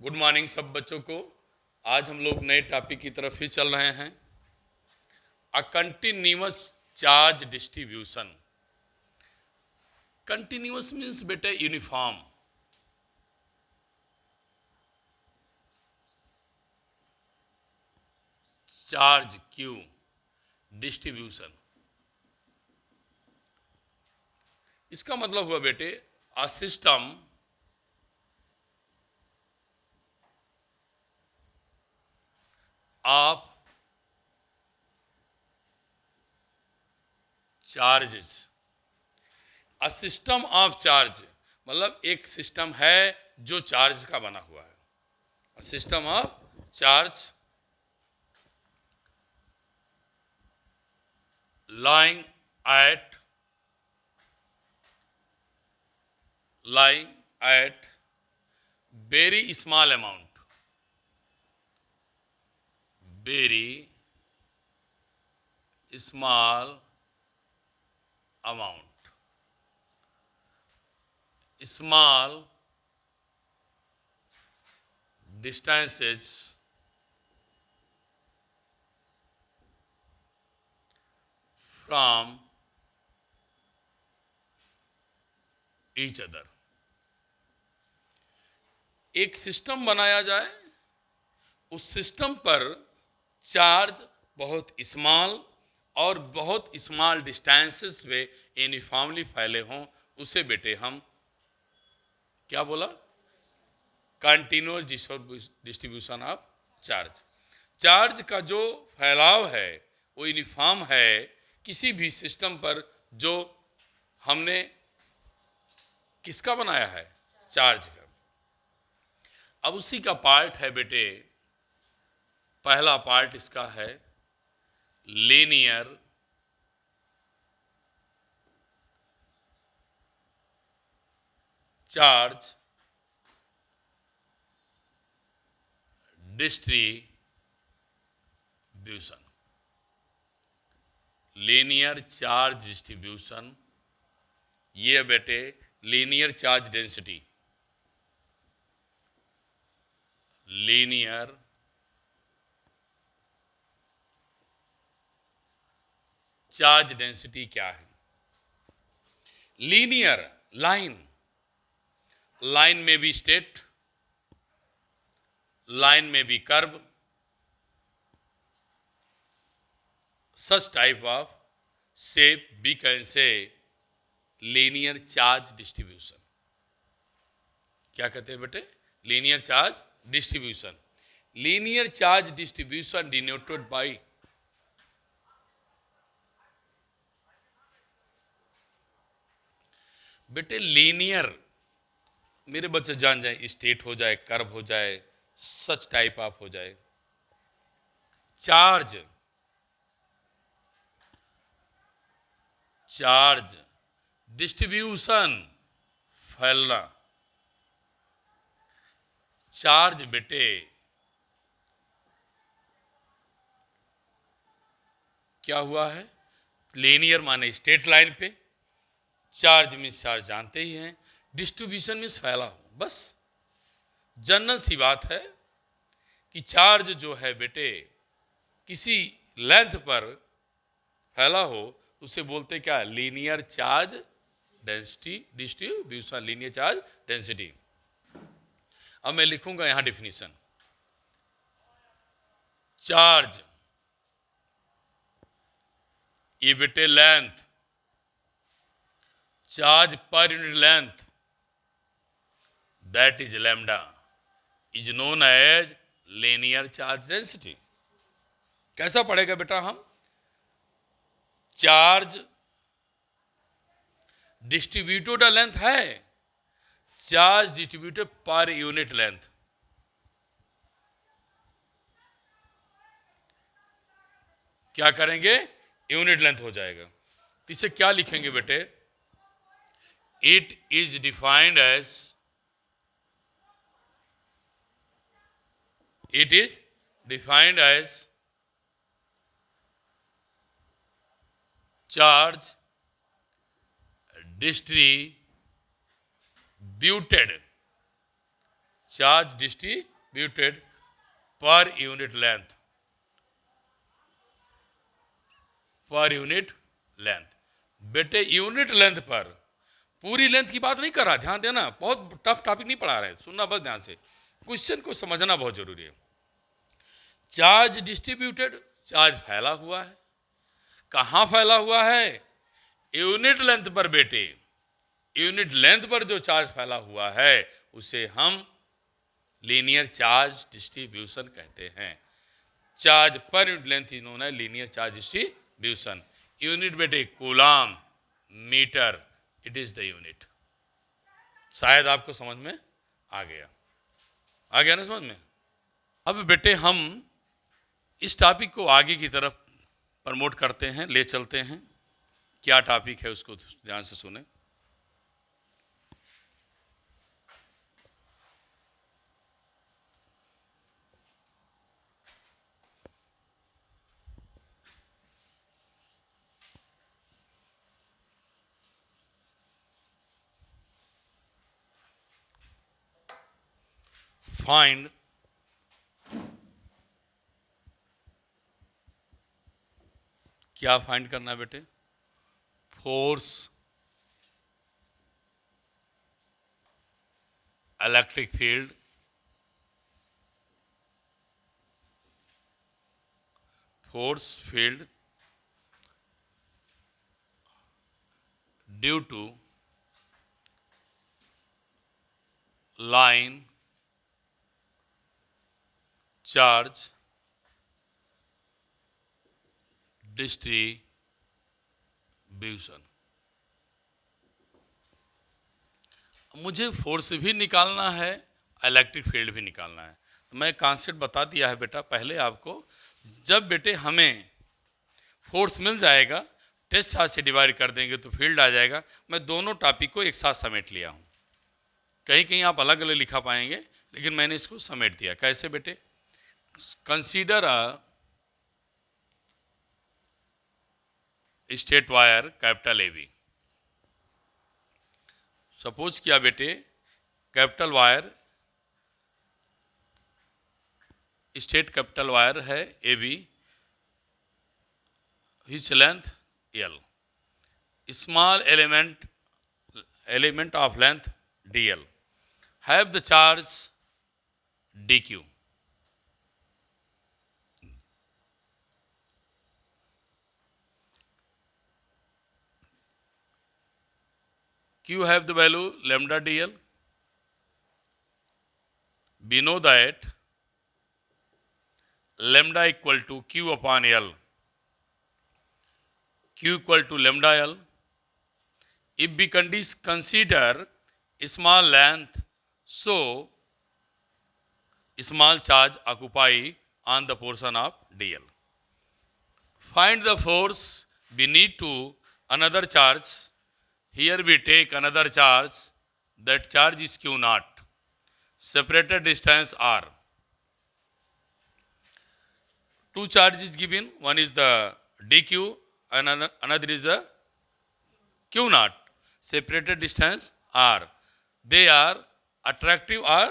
Good morning सब बच्चों को। आज हम लोग नए टॉपिक की तरफ ही चल रहे हैं। A continuous charge distribution. Continuous means बेटे यूनिफॉर्म। चार्ज क्यू डिस्ट्रीब्यूशन, इसका मतलब हुआ बेटे a system of charges. A system of charge मतलब एक सिस्टम है जो चार्ज का बना हुआ है। A system of charge lying at very small amount, very small amount, small distances from each other। एक सिस्टम बनाया जाए, उस सिस्टम पर चार्ज बहुत स्मॉल और बहुत स्मॉल डिस्टेंसेस पे यूनिफॉर्मली फैले हों, उसे बेटे हम क्या बोला? Continuous distribution of charge. Charge का जो फैलाव है वो यूनिफॉर्म है किसी भी सिस्टम पर जो हमने किसका बनाया है? चार्ज का। अब उसी का पार्ट है बेटे, पहला पार्ट इसका है linear charge distribution. Linear charge distribution ये बेटे linear charge density, linear charge density क्या है? लीनियर लाइन, लाइन में भी स्ट्रेट, लाइन में भी curve, such type of shape we can say linear charge distribution। क्या कहते हैं बेटे? linear charge distribution। linear charge distribution denoted by बेटे लीनियर, मेरे बच्चे जान जाए, स्ट्रेट हो जाए, कर्व हो जाए, सच टाइप ऑफ हो जाए। चार्ज, चार्ज डिस्ट्रीब्यूशन फैलना। चार्ज बेटे क्या हुआ है? लीनियर माने स्ट्रेट लाइन पे, चार्ज मीन्स चार्ज जानते ही हैं, डिस्ट्रीब्यूशन मीन्स फैला हो। बस जनरल सी बात है कि चार्ज जो है बेटे किसी लेंथ पर फैला हो उसे बोलते क्या? Linear charge density distribution, linear charge density. अब मैं लिखूंगा यहां डिफिनीशन। चार्ज ये बेटे length, charge per unit length that is lambda is known as linear charge density। कैसा पढ़ेगा बेटा हम? चार्ज डिस्ट्रीब्यूटेड लेंथ है, charge distributed per unit length. क्या करेंगे? यूनिट लेंथ हो जाएगा। तो इसे क्या लिखेंगे बेटे? It is defined as, it is defined as charge distributed charge distributed per unit length, per unit length. बेटे यूनिट लेंथ पर, पूरी लेंथ की बात नहीं कर रहा, ध्यान देना, बहुत टफ टॉपिक नहीं पढ़ा रहे, सुनना बस ध्यान से, क्वेश्चन को समझना बहुत जरूरी है। चार्ज डिस्ट्रीब्यूटेड, चार्ज फैला हुआ है, कहाँ फैला हुआ है? यूनिट लेंथ पर बेटे, यूनिट लेंथ पर जो चार्ज फैला हुआ है उसे हम लीनियर चार्ज डिस्ट्रीब्यूशन कहते हैं। Charge per unit length is known है लीनियर चार्ज डिस्ट्रीब्यूशन। यूनिट बेटे coulomb, meter, it is the unit. शायद आपको समझ में आ गया ना समझ में? अब बेटे हम इस टॉपिक को आगे की तरफ प्रमोट करते हैं, ले चलते हैं। क्या टॉपिक है उसको ध्यान से सुने। फाइंड क्या फाइंड करना है बेटे? Force, electric field, force field due to line charge distribution. मुझे फोर्स भी निकालना है, इलेक्ट्रिक फील्ड भी निकालना है। तो मैं कॉन्सेप्ट बता दिया है बेटा पहले आपको। जब बेटे हमें फोर्स मिल जाएगा, टेस्ट चार्ज से डिवाइड कर देंगे तो फील्ड आ जाएगा। मैं दोनों टॉपिक को एक साथ समेट लिया हूँ। कहीं कहीं आप अलग अलग लिखा पाएंगे, लेकिन मैंने इसको समेट दिया। कैसे बेटे? Consider a straight wire capital AB। Suppose किया बेटे capital wire, straight capital wire है AB, hitch length L, small element of length DL, have the charge DQ। Q have the value lambda DL. We know that lambda equal to Q upon L. Q equal to lambda L. If we consider small length, so small charge occupy on the portion of DL. Find the force. We need to another charge. Here we take another charge. That charge is Q naught. Separated distance R. Two charges is given. One is the DQ and another is the Q naught. Separated distance R. They are attractive or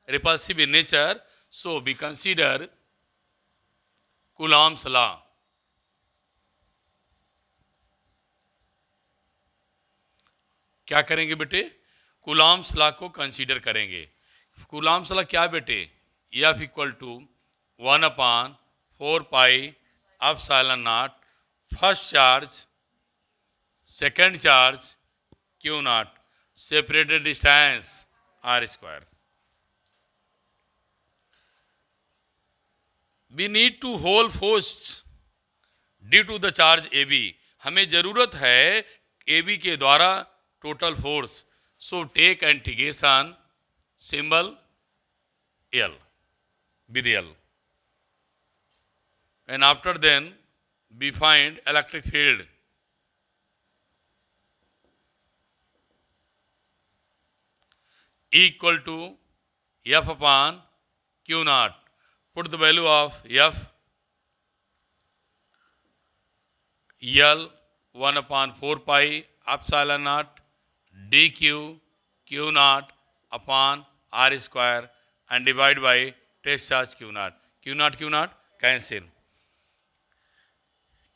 repulsive in nature. So we consider Coulomb's law. क्या करेंगे बेटे? Coulomb's law को consider करेंगे। Coulomb's law क्या बेटे? F equal to 1/4 pi epsilon not, first charge, second charge Q not, separated distance R square. We need to whole force due to the charge AB। हमें जरूरत है AB के द्वारा total force. So take integration symbol L with L, and after then we find electric field. E equal to F upon Q naught. Put the value of F, L 1/4 pi epsilon naught DQ Q naught upon r square and divide by test charge q naught. Q naught cancel.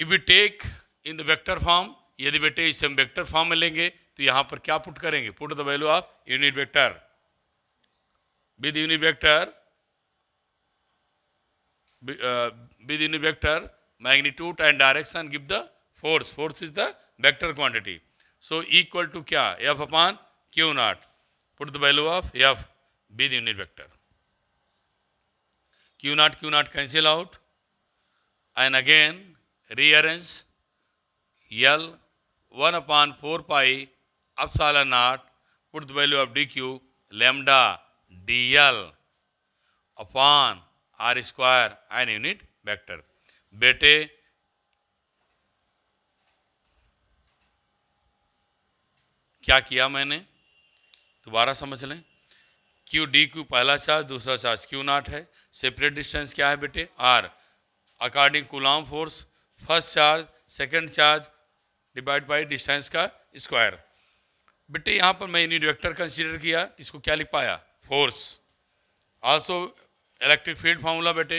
If we take in the vector form, यदि बेटे इसे हम vector form में लेंगे तो यहाँ पर क्या पुट करेंगे? Put the value of unit vector. With unit vector, magnitude and direction give the force. Force is the vector quantity. So equal to क्या? F upon Q naught. Put the value of F with unit vector. Q naught cancel out, and again rearrange L 1 upon 4 pi epsilon naught. Put the value of dq lambda dl upon r square and unit vector. बेटे क्या किया मैंने? दोबारा समझ लें. Q D Q पहला charge, दूसरा charge Q not है. सेपरेट डिस्टेंस क्या है बेटे? R. According coulomb force, first charge second charge divide by distance का स्क्वायर. बेटे यहाँ पर मैं यूनिट वेक्टर कंसीडर किया, इसको क्या लिख पाया? Force. Also electric field formula बेटे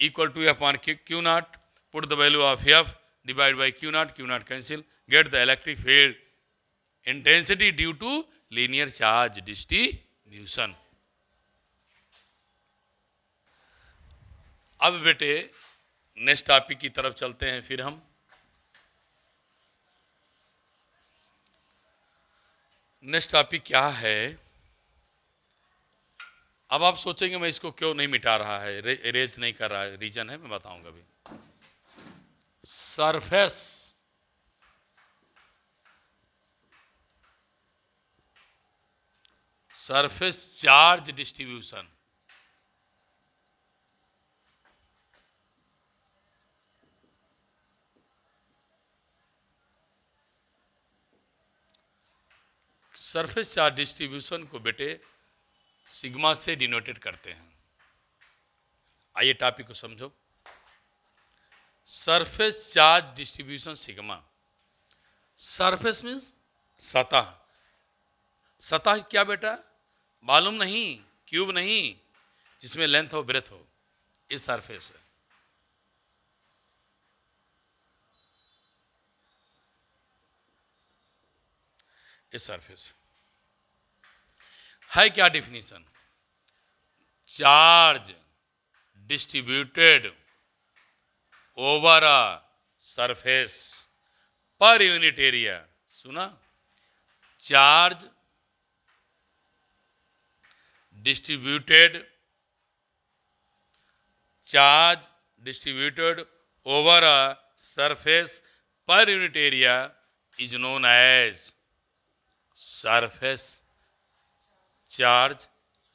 equal to F upon Q naught. Put the value of F divide by Q naught cancel. Get the electric field intensity due to linear charge distribution. अब बेटे next topic की तरफ चलते हैं. फिर हम next topic क्या है? अब आप सोचेंगे मैं इसको क्यों नहीं मिटा रहा है, इरेज नहीं कर रहा है. रीजन है, मैं बताऊंगा अभी. Surface charge distribution. Surface charge distribution को बेटे सिग्मा से डिनोटेड करते हैं. आइए टॉपिक को समझो. Surface charge distribution sigma. Surface means सतह. सतह क्या बेटा? मालूम नहीं, क्यूब नहीं, जिसमें लेंथ हो ब्रेथ हो, ये सरफेस है. ये सरफेस है. क्या definition? Charge distributed over a surface per unit area. सुना? Charge distributed over a surface per unit area is known as surface charge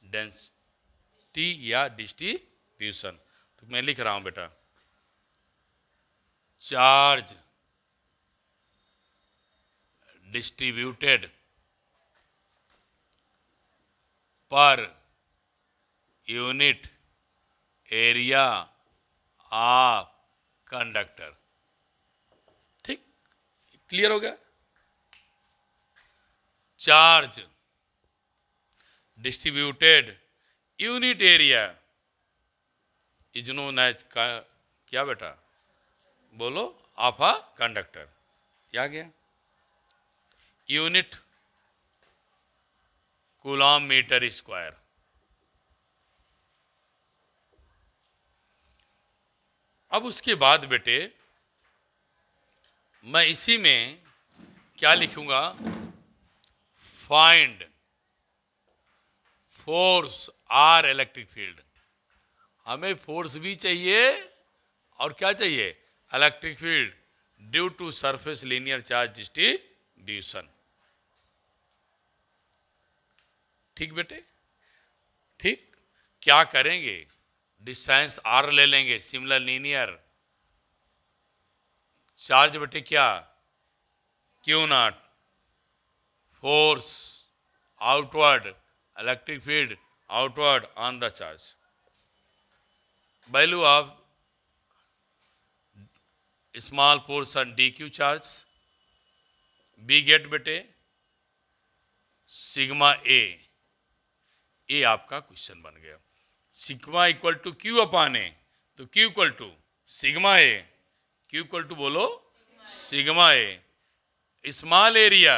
density या distribution. तो मैं लिख रहा हूं बेटा, charge distributed per unit area of conductor. ठीक, clear हो गया? Charge distributed unit area is known as क्या बेटा? बोलो, ऑफ अ कंडक्टर. क्या गया? Unit coulomb meter square. अब उसके बाद बेटे मैं इसी में क्या लिखूंगा? Find force or electric field. हमें फोर्स भी चाहिए और क्या चाहिए? Electric field due to surface linear charge distribution. ठीक बेटे, ठीक. क्या करेंगे? डिस्टेंस आर ले लेंगे, सिमिलर लीनियर चार्ज बेटे क्या? Q naught. Force outward, electric field outward on the charge. Value of small portion D Q charge. Be get बेटे सिग्मा ए ये आपका क्वेश्चन बन गया। Sigma equal to Q upon A, तो Q equal to sigma A, Q equal to बोलो sigma A, small area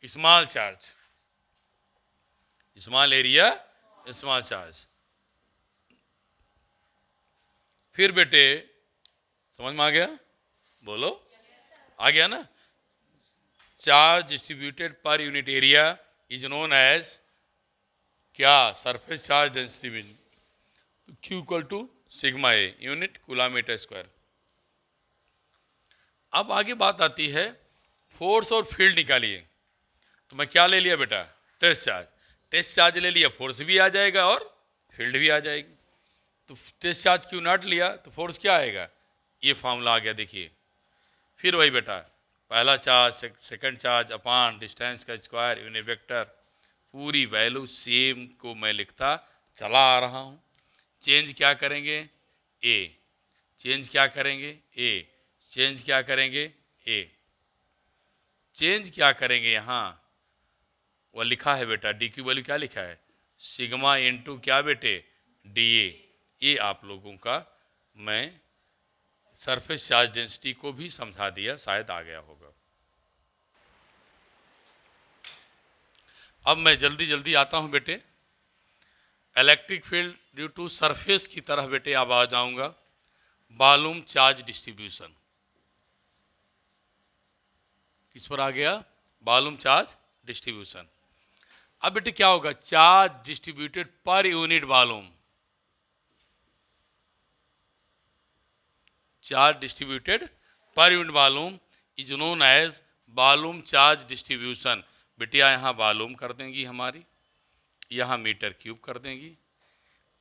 small charge, small area small charge. फिर बेटे समझ में आ गया, बोलो आ गया ना। Charge distributed per unit area is known as क्या, surface charge density, Q equal to sigma A unit coulomb square. अब आगे बात आती है फोर्स और फील्ड निकालिए। तो मैं क्या ले लिया बेटा, टेस्ट चार्ज, टेस्ट चार्ज ले लिया, फोर्स भी आ जाएगा और फील्ड भी आ जाएगी। तो टेस्ट चार्ज क्यू नॉट लिया तो फोर्स क्या आएगा, ये फॉर्मूला आ गया देखिए। फिर वही बेटा, पहला चार्ज सेकंड चार्ज अपान डिस्टेंस का स्क्वायर यूनिट वेक्टर, पूरी वैल्यू सेम को मैं लिखता चला आ रहा हूँ। चेंज क्या करेंगे, ए, चेंज क्या करेंगे ए, चेंज क्या करेंगे ए, चेंज क्या करेंगे यहाँ, वह लिखा है बेटा डी क्यू वैल्यू क्या लिखा है, सिग्मा इंटू क्या बेटे डी ए। ये आप लोगों का मैं सरफेस चार्ज डेंसिटी को भी समझा दिया, शायद आ गया होगा। अब मैं जल्दी जल्दी आता हूँ बेटे, electric field due to surface की तरह बेटे अब आ जाऊँगा। वॉल्यूम चार्ज डिस्ट्रीब्यूशन किस पर आ गया, वॉल्यूम चार्ज डिस्ट्रीब्यूशन। अब बेटे क्या होगा, charge distributed per unit volume, charge distributed per unit volume is known as volume charge distribution. बेटिया यहाँ वॉल्यूम कर देंगी हमारी, यहाँ मीटर क्यूब कर देंगी।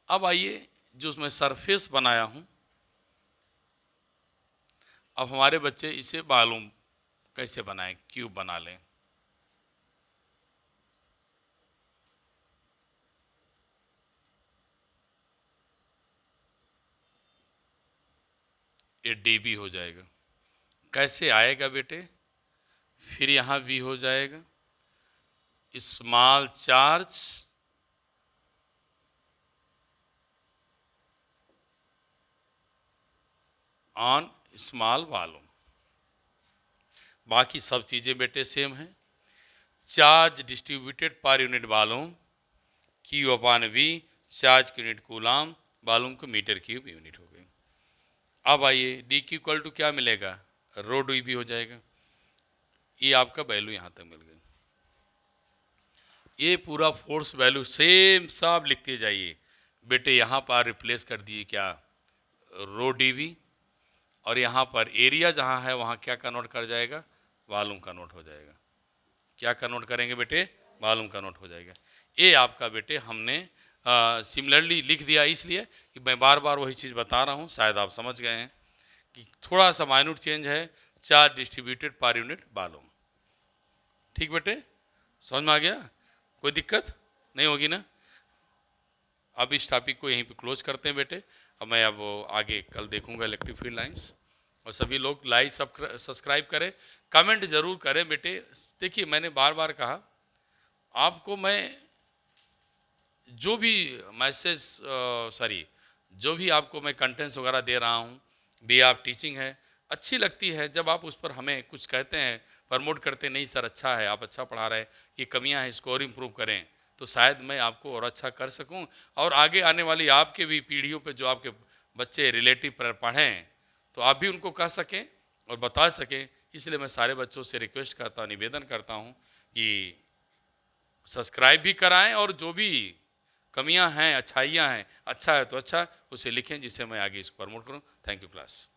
अब आइए जो उसमें सरफेस बनाया हूँ, अब हमारे बच्चे इसे वॉल्यूम कैसे बनाएं, क्यूब बना लें। ये डी बी हो जाएगा, कैसे आएगा बेटे, फिर यहाँ भी हो जाएगा small charge on small volume. बाकी सब चीज़ें बेटे सेम हैं। Charge distributed per unit volume Q upon V, charge की यूनिट कूलम, वॉल्यूम को मीटर क्यूब यूनिट हो गई। अब आइए डी क्यू इक्वल टू क्या मिलेगा, रो डी भी हो जाएगा। ये आपका वैल्यू यहाँ तक मिल गई। ये पूरा फोर्स वैल्यू सेम सब लिखते जाइए बेटे। यहाँ पर रिप्लेस कर दिए क्या, रो डी वी, और यहाँ पर एरिया जहाँ है वहाँ क्या कन्वर्ट कर जाएगा, वॉल्यूम कन्वर्ट हो जाएगा। क्या कन्वर्ट करेंगे बेटे, वॉल्यूम कन्वर्ट हो जाएगा। ये आपका बेटे हमने सिमिलरली लिख दिया, इसलिए कि मैं बार बार वही चीज़ बता रहा हूँ, शायद आप समझ गए हैं कि थोड़ा सा माइन्यूट चेंज है, charge distributed per unit volume. ठीक बेटे, समझ में आ गया, कोई दिक्कत नहीं होगी ना। अब इस टॉपिक को यहीं पे क्लोज करते हैं बेटे। अब मैं अब आगे कल देखूंगा इलेक्ट्रिक फील्ड लाइंस। और सभी लोग लाइक सब्सक्राइब करें, कमेंट ज़रूर करें बेटे। देखिए मैंने बार बार कहा आपको, मैं जो भी मैसेज जो भी आपको मैं कंटेंट्स वगैरह दे रहा हूँ, भी आप टीचिंग है अच्छी लगती है जब आप उस पर हमें कुछ कहते हैं, प्रमोट करते नहीं सर अच्छा है, आप अच्छा पढ़ा रहे हैं, ये कमियां हैं इसको और इम्प्रूव करें, तो शायद मैं आपको और अच्छा कर सकूं और आगे आने वाली आपके भी पीढ़ियों पे जो आपके बच्चे रिलेटिव पढ़ें तो आप भी उनको कह सकें और बता सकें। इसलिए मैं सारे बच्चों से रिक्वेस्ट करता हूँ, निवेदन करता हूँ कि सब्सक्राइब भी कराएं और जो भी कमियां हैं अच्छाइयाँ हैं, अच्छा है तो अच्छा उसे लिखें जिससे मैं आगे इसको प्रमोट करूँ। Thank you class.